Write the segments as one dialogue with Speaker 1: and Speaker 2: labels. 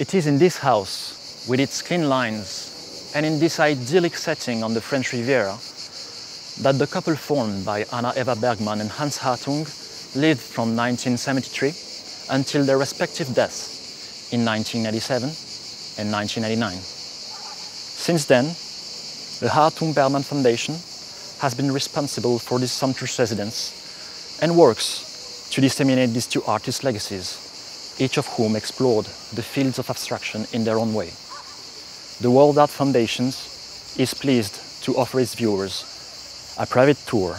Speaker 1: It is in this house, with its clean lines, and in this idyllic setting on the French Riviera, that the couple formed by Anna Eva Bergman and Hans Hartung lived from 1973 until their respective deaths in 1987 and 1989. Since then, the Hartung Bergman Foundation has been responsible for this sumptuous residence and works to disseminate these two artists' legacies, each of whom explored the fields of abstraction in their own way. The World Art Foundation is pleased to offer its viewers a private tour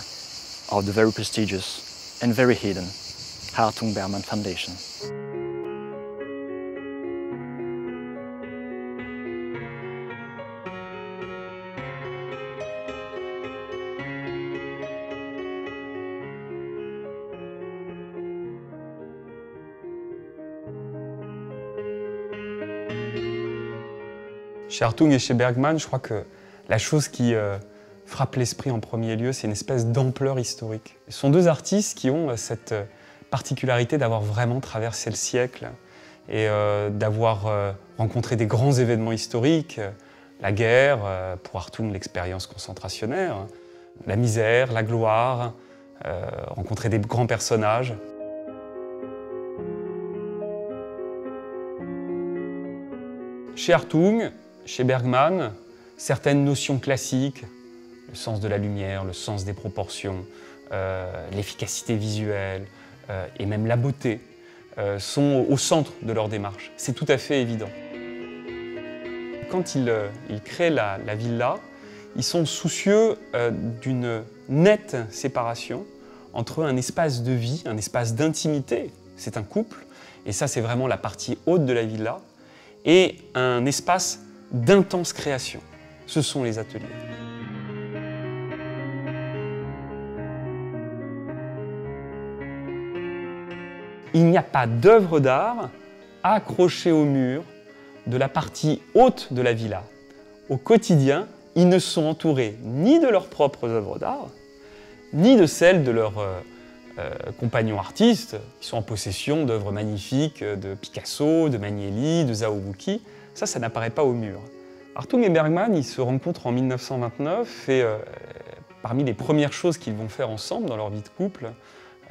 Speaker 1: of the very prestigious and very hidden Hartung Bergman Foundation.
Speaker 2: Chez Hartung et chez Bergman, je crois que la chose qui frappe l'esprit en premier lieu, c'est une espèce d'ampleur historique. Ce sont deux artistes qui ont cette particularité d'avoir vraiment traversé le siècle et d'avoir rencontré des grands événements historiques, la guerre, pour Hartung l'expérience concentrationnaire, la misère, la gloire, rencontrer des grands personnages. Chez Hartung, chez Bergman, certaines notions classiques, le sens de la lumière, le sens des proportions, l'efficacité visuelle et même la beauté sont au centre de leur démarche. C'est tout à fait évident. Quand ils créent la villa, ils sont soucieux d'une nette séparation entre un espace de vie, un espace d'intimité, c'est un couple, et ça c'est vraiment la partie haute de la villa, et un espace d'intense création. Ce sont les ateliers. Il n'y a pas d'œuvre d'art accrochée au mur de la partie haute de la villa. Au quotidien, ils ne sont entourés ni de leurs propres œuvres d'art, ni de celles de leurs compagnons artistes, qui sont en possession d'œuvres magnifiques de Picasso, de Manieli, de Zhao Wuqi. Ça n'apparaît pas au mur. Hartung et Bergman, ils se rencontrent en 1929 et parmi les premières choses qu'ils vont faire ensemble dans leur vie de couple,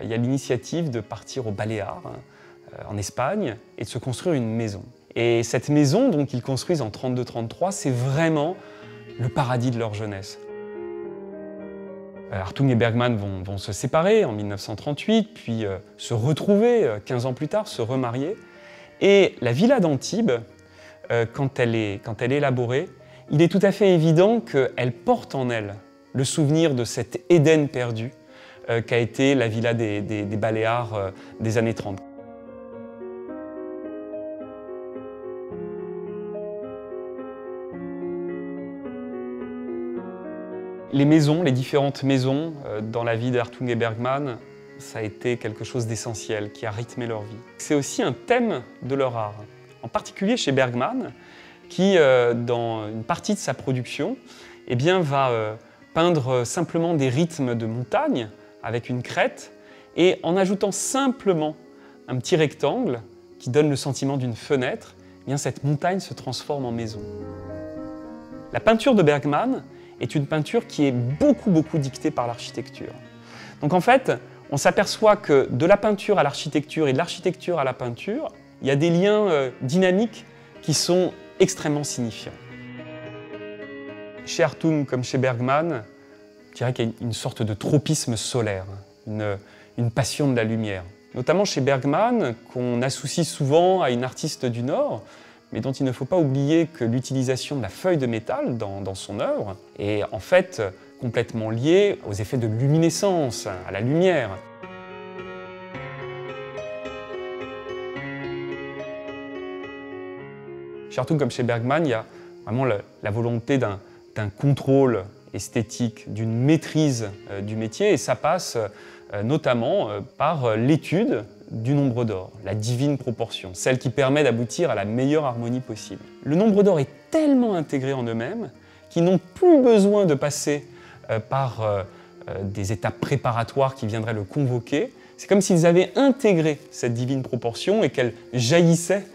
Speaker 2: il y a l'initiative de partir aux Baléares, en Espagne, et de se construire une maison. Et cette maison, donc, qu'ils construisent en 32-33, c'est vraiment le paradis de leur jeunesse. Hartung et Bergman vont se séparer en 1938, puis se retrouver 15 ans plus tard, se remarier. Et la villa d'Antibes, quand elle est élaborée, il est tout à fait évident qu'elle porte en elle le souvenir de cet Éden perdu qu'a été la villa des Baléares des années 30. Les maisons, les différentes maisons dans la vie d'Hartung et Bergman, ça a été quelque chose d'essentiel qui a rythmé leur vie. C'est aussi un thème de leur art. En particulier chez Bergman, qui, dans une partie de sa production, eh bien, va peindre simplement des rythmes de montagne avec une crête et en ajoutant simplement un petit rectangle qui donne le sentiment d'une fenêtre, eh bien, cette montagne se transforme en maison. La peinture de Bergman est une peinture qui est beaucoup dictée par l'architecture. Donc en fait, on s'aperçoit que de la peinture à l'architecture et de l'architecture à la peinture, il y a des liens dynamiques qui sont extrêmement signifiants. Chez Hartung comme chez Bergman, je dirais qu'il y a une sorte de tropisme solaire, une passion de la lumière. Notamment chez Bergman, qu'on associe souvent à une artiste du Nord, mais dont il ne faut pas oublier que l'utilisation de la feuille de métal dans son œuvre est en fait complètement liée aux effets de luminescence, à la lumière. Chez Hartung comme chez Bergman, il y a vraiment la volonté d'un contrôle esthétique, d'une maîtrise du métier, et ça passe notamment par l'étude du nombre d'or, la divine proportion, celle qui permet d'aboutir à la meilleure harmonie possible. Le nombre d'or est tellement intégré en eux-mêmes qu'ils n'ont plus besoin de passer par des étapes préparatoires qui viendraient le convoquer. C'est comme s'ils avaient intégré cette divine proportion et qu'elle jaillissait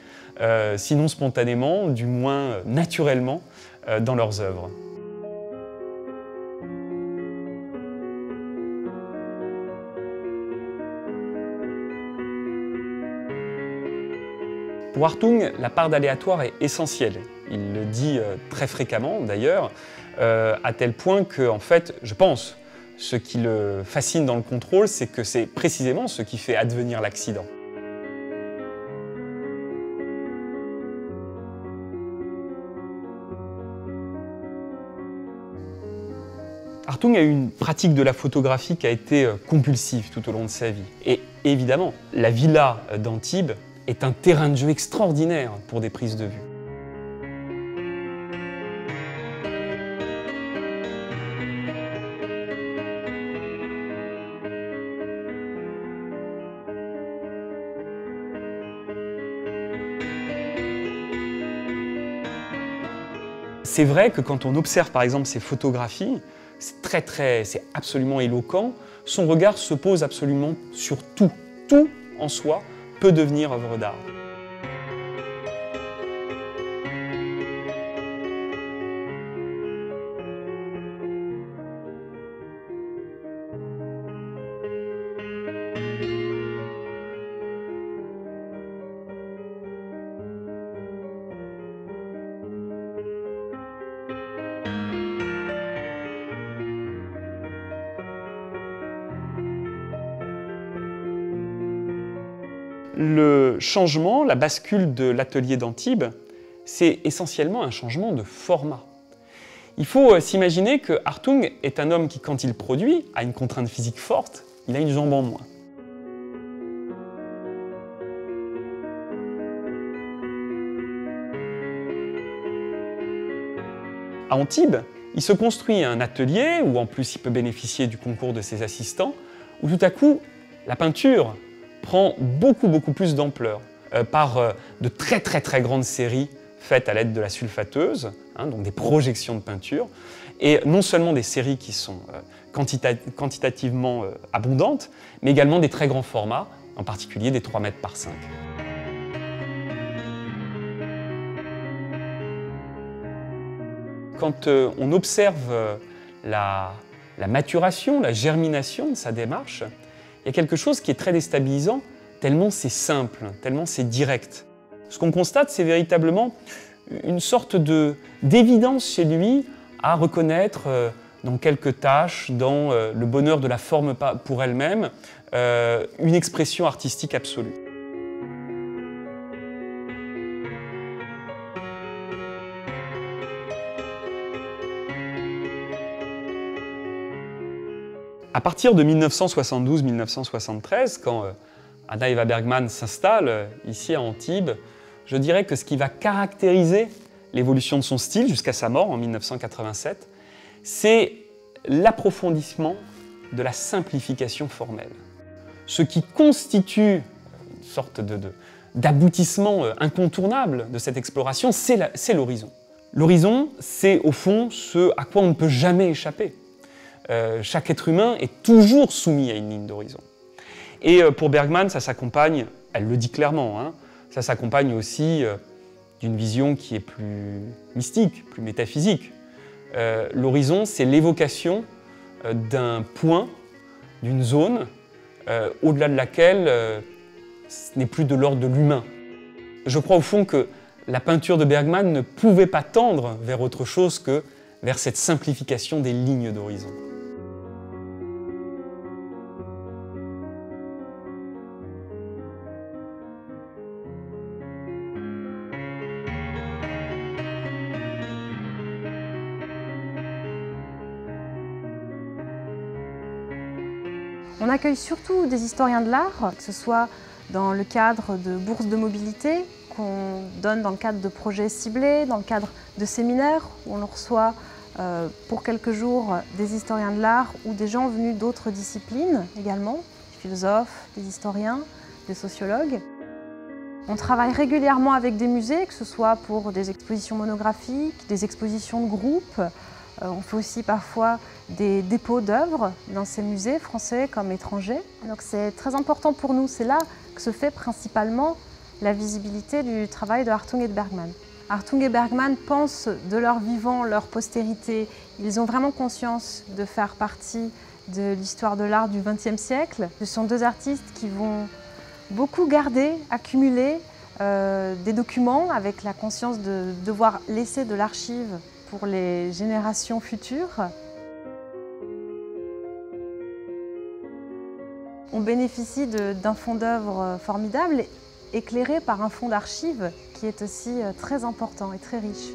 Speaker 2: sinon spontanément, du moins naturellement, dans leurs œuvres. Pour Hartung, la part d'aléatoire est essentielle. Il le dit très fréquemment d'ailleurs, à tel point que, en fait, je pense, ce qui le fascine dans le contrôle, c'est que c'est précisément ce qui fait advenir l'accident. Hartung a eu une pratique de la photographie qui a été compulsive tout au long de sa vie. Et évidemment, la villa d'Antibes est un terrain de jeu extraordinaire pour des prises de vue. C'est vrai que quand on observe par exemple ses photographies, c'est absolument éloquent. Son regard se pose absolument sur tout. Tout en soi peut devenir œuvre d'art. Le changement, la bascule de l'atelier d'Antibes, c'est essentiellement un changement de format. Il faut s'imaginer que Hartung est un homme qui, quand il produit, a une contrainte physique forte, il a une jambe en moins. À Antibes, il se construit un atelier où en plus il peut bénéficier du concours de ses assistants, où tout à coup, la peinture prend beaucoup plus d'ampleur par de très grandes séries faites à l'aide de la sulfateuse, donc des projections de peinture, et non seulement des séries qui sont quantitativement abondantes, mais également des très grands formats, en particulier des 3 mètres par 5. Quand on observe la maturation, la germination de sa démarche, il y a quelque chose qui est très déstabilisant, tellement c'est simple, tellement c'est direct. Ce qu'on constate, c'est véritablement une sorte d'évidence chez lui à reconnaître dans quelques tâches, dans le bonheur de la forme pour elle-même, une expression artistique absolue. À partir de 1972-1973, quand Anna Eva Bergman s'installe ici à Antibes, je dirais que ce qui va caractériser l'évolution de son style jusqu'à sa mort en 1987, c'est l'approfondissement de la simplification formelle. Ce qui constitue une sorte d'aboutissement incontournable de cette exploration, c'est l'horizon. L'horizon, c'est au fond ce à quoi on ne peut jamais échapper. Chaque être humain est toujours soumis à une ligne d'horizon. Et pour Bergman, ça s'accompagne, elle le dit clairement, ça s'accompagne aussi d'une vision qui est plus mystique, plus métaphysique. L'horizon, c'est l'évocation d'un point, d'une zone, au-delà de laquelle ce n'est plus de l'ordre de l'humain. Je crois au fond que la peinture de Bergman ne pouvait pas tendre vers autre chose que vers cette simplification des lignes d'horizon.
Speaker 3: On accueille surtout des historiens de l'art, que ce soit dans le cadre de bourses de mobilité qu'on donne dans le cadre de projets ciblés, dans le cadre de séminaires où on reçoit pour quelques jours des historiens de l'art ou des gens venus d'autres disciplines également, des philosophes, des historiens, des sociologues. On travaille régulièrement avec des musées, que ce soit pour des expositions monographiques, des expositions de groupe. On fait aussi parfois des dépôts d'œuvres dans ces musées, français comme étrangers. Donc c'est très important pour nous, c'est là que se fait principalement la visibilité du travail de Hartung et de Bergman. Hartung et Bergman pensent de leur vivant, leur postérité. Ils ont vraiment conscience de faire partie de l'histoire de l'art du XXe siècle. Ce sont deux artistes qui vont beaucoup garder, accumuler des documents avec la conscience de devoir laisser de l'archive pour les générations futures. On bénéficie d'un fonds d'œuvre formidable, éclairé par un fonds d'archives qui est aussi très important et très riche.